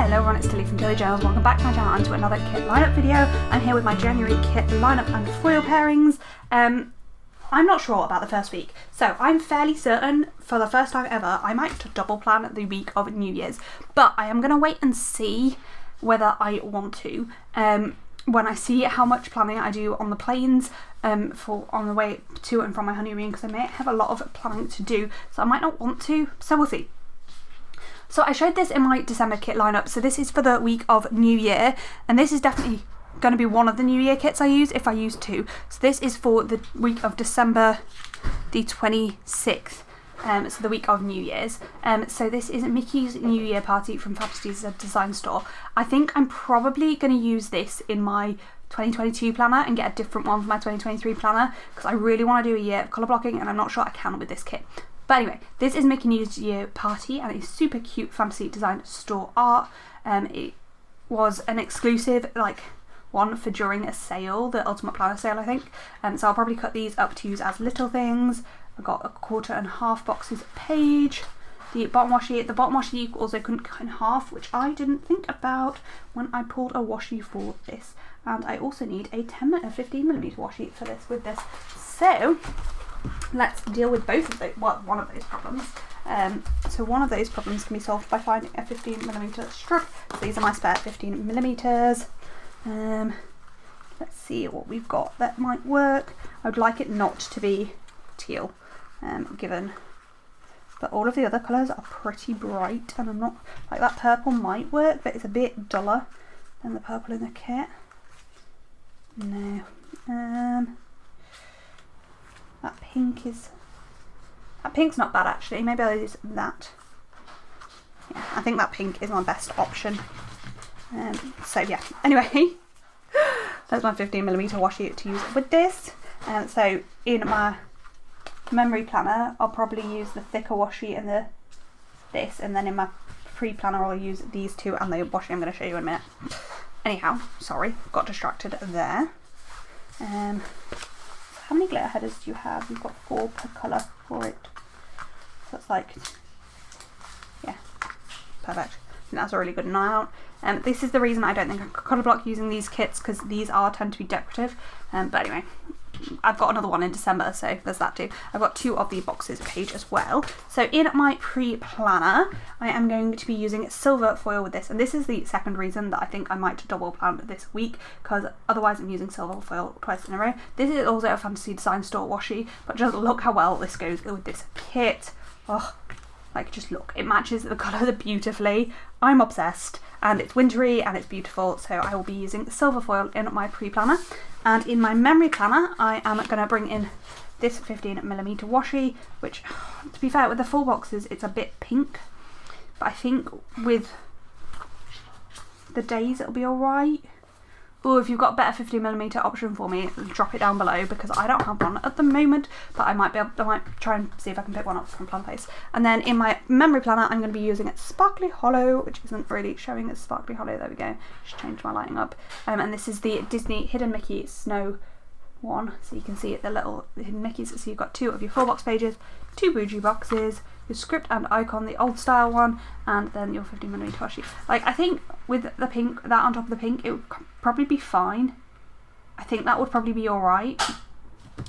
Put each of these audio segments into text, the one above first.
Hello everyone, it's Tilly from Tilly Journals. Welcome back to my channel and to another kit lineup video. I'm here with my January kit lineup and foil pairings. I'm not sure about the first week, so I'm fairly certain for the first time ever I might double plan the week of New Year's, but I am going to wait and see whether I want to. When I see how much planning I do on the planes on the way to and from my honeymoon, because I may have a lot of planning to do, so I might not want to, so we'll see. So I showed this in my December kit lineup, so this is for the week of New Year, and this is definitely going to be one of the New Year kits I use if I use two. So this is for the week of December the 26th, so the week of New Year's. So this is Mickey's New Year Party from Flexi Design Store. I think I'm probably going to use this in my 2022 planner and get a different one for my 2023 planner, because I really want to do a year of colour blocking and I'm not sure I can with this kit. But anyway, this is Mickey New Year Party and it's super cute Fantasy Design Store art. It was an exclusive one for during a sale, the Ultimate Planner sale, I think. So I'll probably cut these up to use as little things. I've got 1.25 boxes a page. The bottom washi you also couldn't cut in half, which I didn't think about when I pulled a washi for this. And I also need a 15mm washi for this with this. So let's deal with both of those, one of those problems. So one of those problems can be solved by finding a 15mm strip. So these are my spare 15mm. Let's see what we've got that might work. I would like it not to be teal, but all of the other colours are pretty bright, and I'm not, that purple might work, but it's a bit duller than the purple in the kit. No. That pink's not bad actually. Maybe I'll use that. Yeah, I think that pink is my best option. So yeah, anyway, that's my 15mm washi to use with this. So in my memory planner, I'll probably use the thicker washi and this, and then in my pre-planner I'll use these two and the washi I'm going to show you in a minute. Anyhow, sorry, got distracted there. How many glitter headers do you have? You've got 4 per colour for it. So it's yeah, perfect. I think that's a really good amount. This is the reason I don't think I could colour block using these kits, because these tend to be decorative. But anyway, I've got another one in December, so there's that too. I've got 2 of the boxes page as well. So in my pre-planner, I am going to be using silver foil with this, and this is the second reason that I think I might double plan this week, because otherwise I'm using silver foil twice in a row. This is also a Fantasy Design Store washi, but just look how well this goes with this kit. Oh, just look, it matches the colour beautifully. I'm obsessed, and it's wintry and it's beautiful, so I will be using silver foil in my pre-planner. And in my memory planner, I am going to bring in this 15mm washi, which, to be fair, with the full boxes, it's a bit pink, but I think with the days it'll be alright. Or if you've got a better 15mm option for me, drop it down below, because I don't have one at the moment, but I might try and see if I can pick one up from Plannerface. And then in my memory planner, I'm going to be using Sparkly Hollow, which isn't really showing as Sparkly Hollow. There we go. Just changed my lighting up. And this is the Disney Hidden Mickey Snow one, so you can see it, the little hidden Mickeys. So you've got 2 of your 4 box pages, 2 bougie boxes, your script and icon, the old style one, and then your 15mm washi. I think with the pink, that on top of the pink, it would probably be fine. I think that would probably be alright.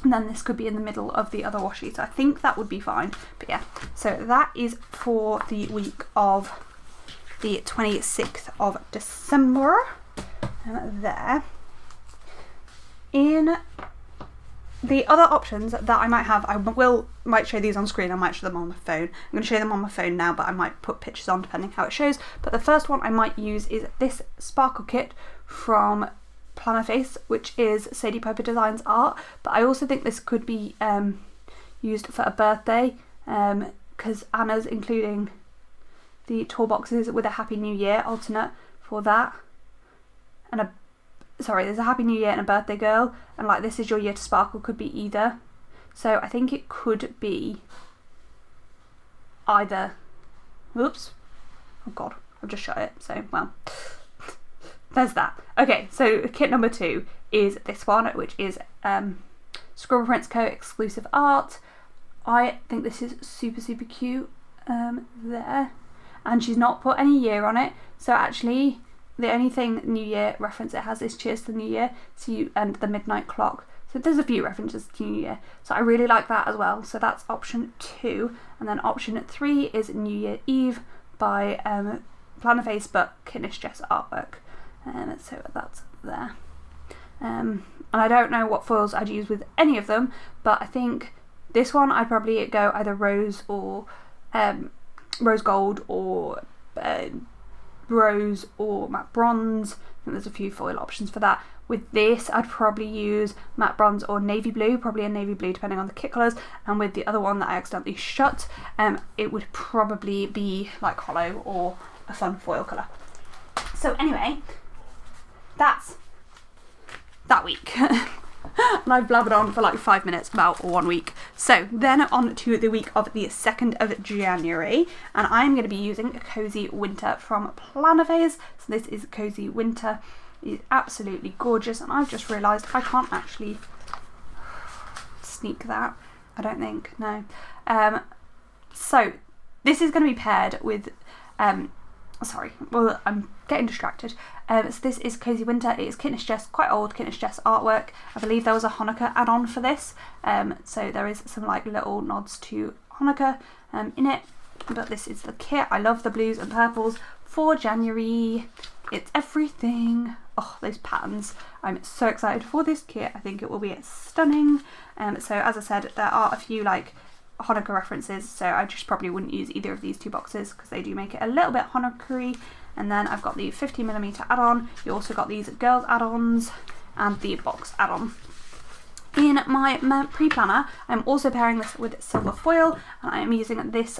And then this could be in the middle of the other washi, so I think that would be fine. But yeah, so that is for the week of the 26th of December. There. In the other options that I might have, I might show these on screen, I might show them on my phone. I'm going to show them on my phone now, but I might put pictures on depending how it shows. But the first one I might use is this sparkle kit from Plannerface, which is Sadie Piper Designs art. But I also think this could be used for a birthday, because Anna's including the tour boxes with a Happy New Year alternate for that, and there's a Happy New Year and a birthday girl, and this is your year to sparkle could be either. So I think it could be either. Oops. Oh god, I've just shut it, so well. There's that. Okay, so kit number 2 is this one, which is Scribble Prints Co. exclusive art. I think this is super cute there. and she's not put any year on it. So actually the only thing New Year reference it has is Cheers to the New Year, and the midnight clock. So there's a few references to New Year. So I really like that as well. So that's option 2. And then option 3 is New Year Eve by Plannerface, but Knish Jess artwork. So that's there. And I don't know what foils I'd use with any of them, but I think this one I'd probably go either rose or rose gold, or rose or matte bronze. I think there's a few foil options for that. With this I'd probably use matte bronze or navy blue, probably a navy blue depending on the kit colours, and with the other one that I accidentally shut, it would probably be like hollow or a fun foil colour. So anyway, that's that week. And I've blabbered on for like 5 minutes about 1 week. So then on to the week of the 2nd of January, and I'm going to be using a Cozy Winter from Plannerface. So this is Cozy Winter. It's absolutely gorgeous, and I've just realised I can't actually sneak that, I don't think, no. So this is going to be paired with, sorry, well, I'm getting distracted. So this is Cozy Winter. It is Knish Jess, quite old Knish Jess artwork. I believe there was a Hanukkah add-on for this, so there is some like little nods to Hanukkah in it, but this is the kit. I love the blues and purples for January. It's everything. Oh, those patterns. I'm so excited for this kit. I think it will be stunning. So as I said, there are a few like Hanukkah references, so I just probably wouldn't use either of these 2 boxes because they do make it a little bit Hanukkah-y. And then I've got the 50mm add-on. You also got these girls add-ons and the box add-on. In my pre-planner, I'm also pairing this with silver foil, and I am using this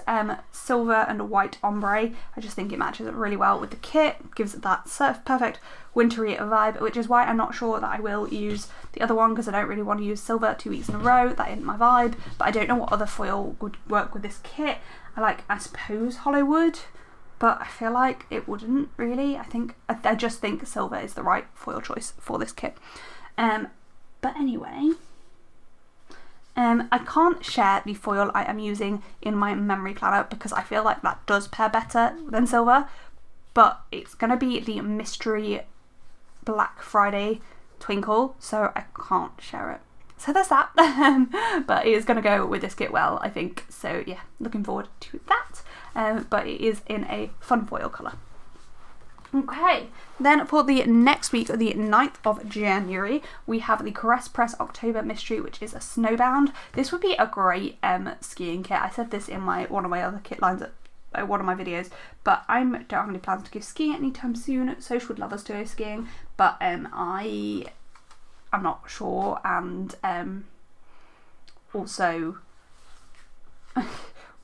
silver and white ombre. I just think it matches really well with the kit, gives it that perfect wintry vibe, which is why I'm not sure that I will use the other one, because I don't really want to use silver 2 weeks in a row. That isn't my vibe, but I don't know what other foil would work with this kit. I suppose Hollywood, but I feel like it wouldn't really. I just think silver is the right foil choice for this kit. But anyway, I can't share the foil I am using in my memory planner because I feel like that does pair better than silver, but it's going to be the Mystery Black Friday Twinkle, so I can't share it. So there's that, but it is going to go with this kit well, I think, so yeah, looking forward to that, but it is in a fun foil colour. Okay, then for the next week, the 9th of January, we have the Caress Press October Mystery, which is a snowbound. This would be a great skiing kit. I said this in one of my other kit lines at one of my videos, but I don't have any plans to go skiing anytime soon. Soch would love us to go skiing, but I'm not sure, and also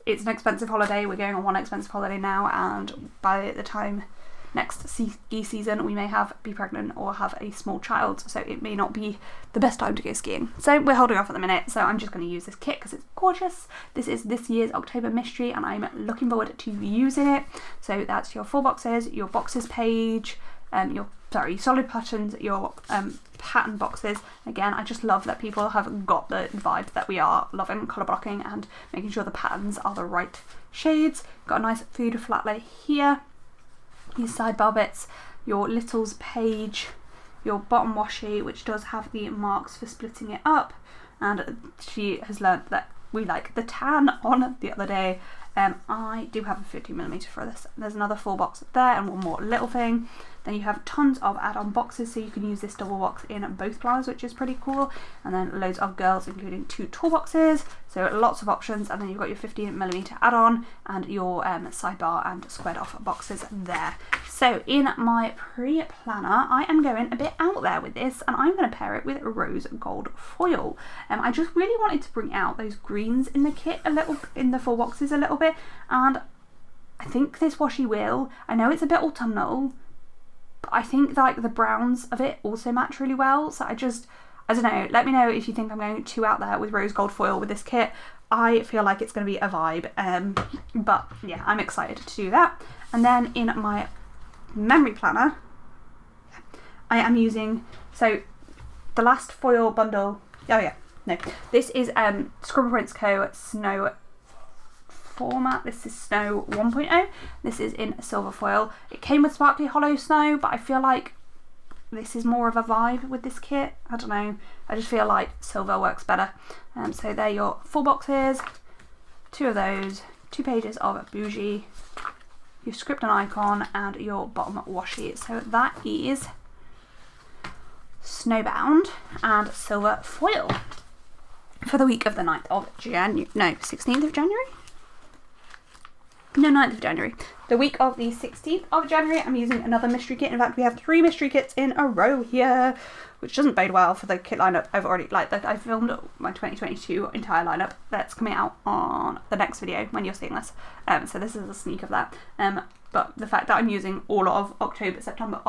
it's an expensive holiday. We're going on one expensive holiday now, and by the time next ski season we may be pregnant or have a small child, so it may not be the best time to go skiing. So we're holding off at the minute, so I'm just going to use this kit because it's gorgeous. This is this year's October Mystery, and I'm looking forward to using it. So that's your 4 boxes, your boxes page, your solid patterns, your pattern boxes. Again, I just love that people have got the vibe that we are loving colour blocking and making sure the patterns are the right shades. Got a nice food flat lay here, these sidebar bits, your littles page, your bottom washi, which does have the marks for splitting it up, and she has learnt that we like the tan on the other day. I do have a 50mm for this. There's another 4 box there and one more little thing. Then you have tons of add-on boxes, so you can use this double box in both planners, which is pretty cool. And then loads of girls, including 2 toolboxes, so lots of options. And then you've got your 15mm add-on and your sidebar and squared off boxes there. So in my pre-planner, I am going a bit out there with this, and I'm going to pair it with rose gold foil. I just really wanted to bring out those greens in the kit a little, in the 4 boxes a little bit, and I think this washi will. I know it's a bit autumnal, but I think like the browns of it also match really well. So I don't know, let me know if you think I'm going too out there with rose gold foil with this kit. I feel like it's going to be a vibe, but yeah, I'm excited to do that. And then in my memory planner, I am using, so the last foil bundle, this is Scribble Prints Co. Snow format. This is Snow 1.0. This is in silver foil. It came with sparkly hollow snow, but I feel like this is more of a vibe with this kit. I don't know. I just feel like silver works better. So they're your 4 boxes, 2 of those, 2 pages of bougie, your script and icon, and your bottom washi. So that is Snowbound and silver foil for the week of the 9th of January. No, 16th of January? No, 9th of January. The week of the 16th of January, I'm using another mystery kit. In fact, we have 3 mystery kits in a row here, which doesn't bode well for the kit lineup. I've already, I filmed my 2022 entire lineup that's coming out on the next video when you're seeing this. So this is a sneak of that. But the fact that I'm using all of September and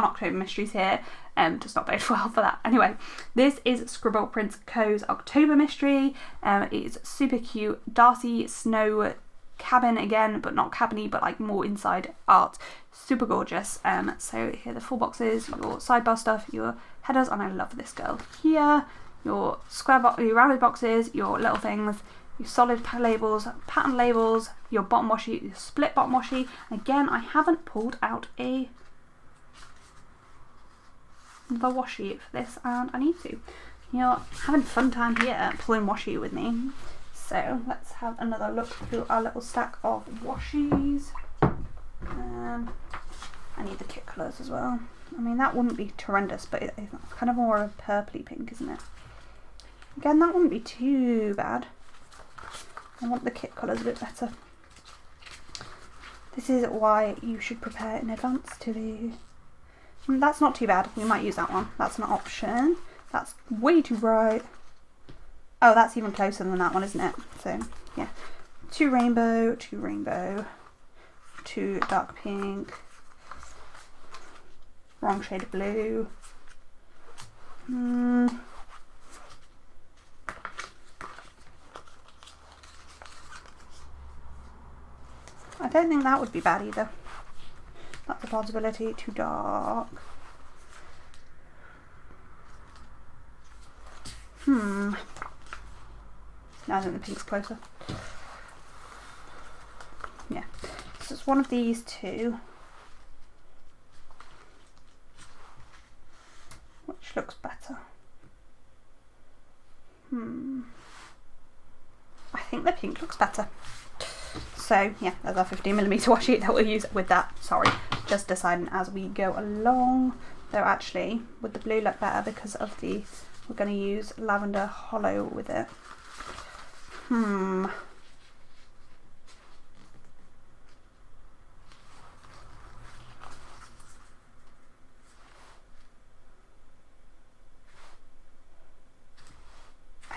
October mysteries here does not bode well for that. Anyway, this is Scribble Prints Co.'s October mystery. It's super cute. Darcy Snow cabin again, but not cabiny, but like more inside art. Super gorgeous. So here are the 4 boxes, your sidebar stuff, your headers, and I love this girl here. Your your rounded boxes, your little things, your solid labels, pattern labels, your bottom washi, your split bottom washi. Again, I haven't pulled out the washi for this, and I need to. You're having fun time here pulling washi with me. So let's have another look through our little stack of washis. I need the kit colours as well. I mean, that wouldn't be horrendous, but it's kind of more of a purpley pink, isn't it? Again, that wouldn't be too bad. I want the kit colours a bit better. This is why you should prepare in advance to the... That's not too bad. We might use that one. That's an option. That's way too bright. Oh, that's even closer than that one, isn't it? So, yeah. 2 rainbow, 2 rainbow, 2 dark pink, wrong shade of blue. I don't think that would be bad either. That's a possibility. Too dark. No, I think the pink's closer. Yeah. So it's one of these 2. Which looks better? I think the pink looks better. So yeah, there's our 15mm washi that we'll use with that. Sorry, just deciding as we go along. Though actually, would the blue look better because of the, we're going to use lavender hollow with it. I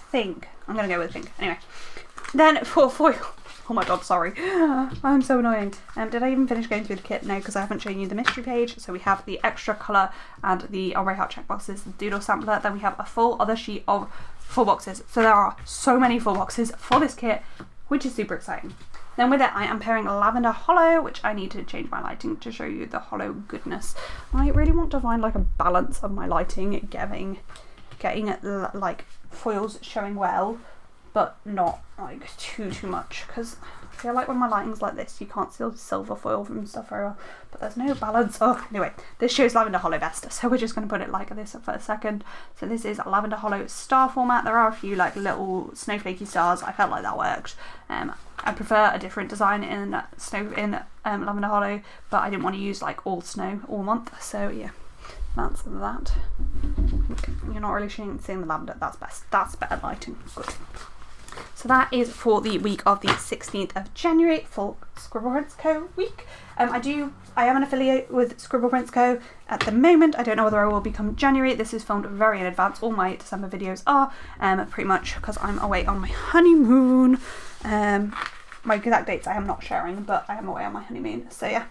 think I'm going to go with pink. Anyway, then for foil. Oh my god, sorry. I'm so annoying. Did I even finish going through the kit? No, because I haven't shown you the mystery page. So we have the extra colour and the ombre heart checkboxes, the doodle sampler. Then we have a full other sheet of 4 boxes. So there are so many 4 boxes for this kit, which is super exciting. Then with it, I am pairing lavender hollow, which I need to change my lighting to show you the hollow goodness. I really want to find like a balance of my lighting, getting it like foils showing well, but not like too much, because I feel like when my lighting's like this you can't see the silver foil from stuff very well, but there's no balance. Oh, anyway, this shows lavender hollow best, so we're just going to put it like this for a second. So this is lavender hollow star format. There are a few like little snowflakey stars. I felt like that worked. I prefer a different design in lavender hollow, but I didn't want to use like all snow all month, so yeah, that's that. You're not really seeing the lavender. That's best. That's better lighting. Good. So that is for the week of the 16th of January for Scribble Prints Co. week. I am an affiliate with Scribble Prints Co. at the moment. I don't know whether I will become January. This is filmed very in advance. All my December videos are pretty much because I'm away on my honeymoon. My exact dates I am not sharing, but I am away on my honeymoon. So yeah.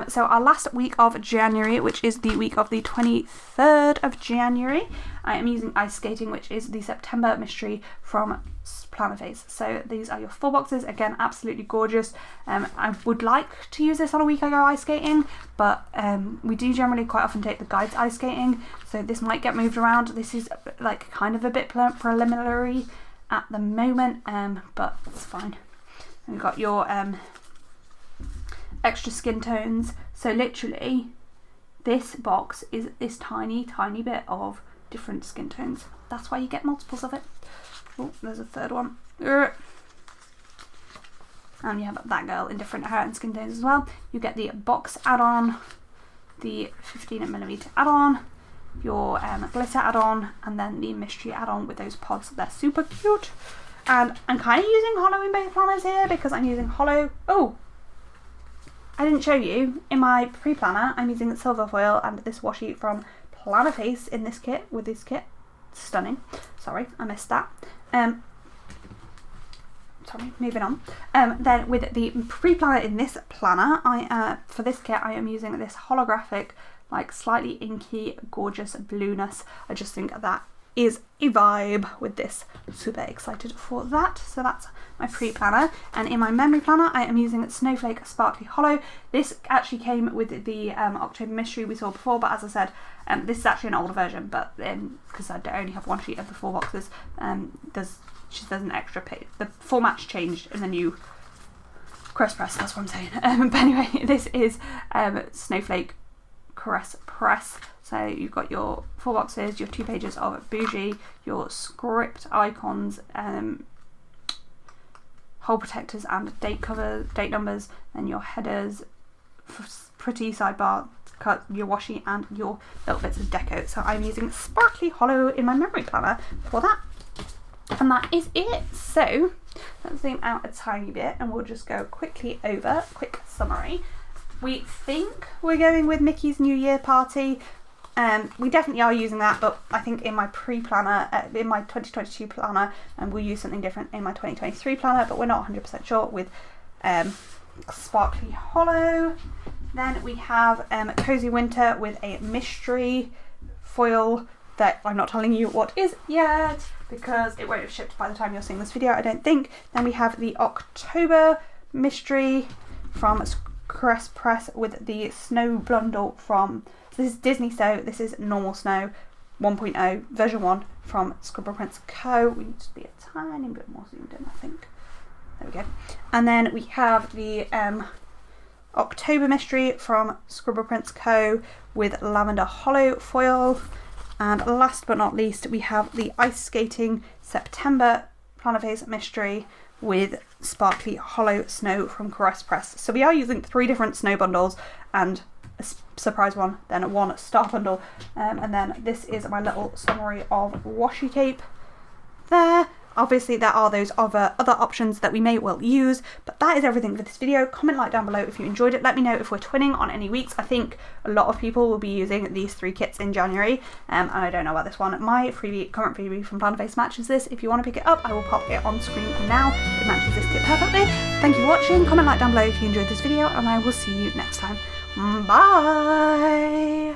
So our last week of January, which is the week of the 23rd of January, I am using Ice Skating, which is the September mystery from Plannerface. So these are your 4 boxes. Again, absolutely gorgeous. I would like to use this on a week I go ice skating, but we do generally quite often take the guides ice skating, so this might get moved around. This is like kind of a bit preliminary, at the moment, but it's fine. And you've got your extra skin tones. So literally this box is this tiny bit of different skin tones. That's why you get multiples of it. Oh, there's a third one. And you have that girl in different hair and skin tones as well. You get the box add-on, the 15mm add-on, your glitter add-on, and then the mystery add-on with those pods. They're super cute. And I'm kind of using hollow in both planners here because I'm using hollow. Oh, I didn't show you. In my pre-planner, I'm using silver foil and this washi from Plannerface in this kit, with this kit. Stunning. Sorry, I missed that. Sorry, moving on. Then with the pre-planner in this planner, for this kit I am using this holographic, like slightly inky, gorgeous blueness. I just think that is a vibe with this. Super excited for that. So that's my pre-planner. And in my memory planner I am using Snowflake Sparkly Hollow. This actually came with the October mystery we saw before, but as I said, this is actually an older version, but because I only have one sheet of the 4 boxes, there's an extra page. The format's changed in the new Caress Press, that's what I'm saying. But anyway, this is Snowflake Caress Press. So you've got your 4 boxes, your 2 pages of bougie, your script icons, hole protectors and date numbers, and your headers, pretty sidebar cut, your washi, and your little bits of deco. So I'm using Sparkly Hollow in my memory planner for that. And that is it. So let's zoom out a tiny bit and we'll just go quickly over, quick summary. We think we're going with Mickey's New Year Party. We definitely are using that, but I think in my pre-planner, in my 2022 planner, and we'll use something different in my 2023 planner, but we're not 100% sure with Sparkly Hollow. Then we have Cozy Winter with a mystery foil that I'm not telling you what is yet because it won't have shipped by the time you're seeing this video, I don't think. Then we have the October mystery from Caress Press with the snow bundle from, this is Disney Snow, this is normal snow 1.0 version 1 from Scribble Prints Co. We need to be a tiny bit more zoomed in, I think. There we go. And then we have the October mystery from Scribble Prints Co. with lavender hollow foil. And last but not least, we have the Ice Skating September Plannerface mystery with Sparkly Hollow Snow from Caress Press. So we are using 3 different snow bundles and a surprise one, then one star bundle, and then this is my little summary of washi tape there. Obviously there are those other options that we may well use, but that is everything for this video. Comment, like down below if you enjoyed it. Let me know if we're twinning on any weeks. I think a lot of people will be using these 3 kits in January, and I don't know about this one. My current freebie from Plannerface matches this. If you want to pick it up, I will pop it on screen now. It matches this kit perfectly. Thank you for watching. Comment, like down below if you enjoyed this video, and I will see you next time. Bye!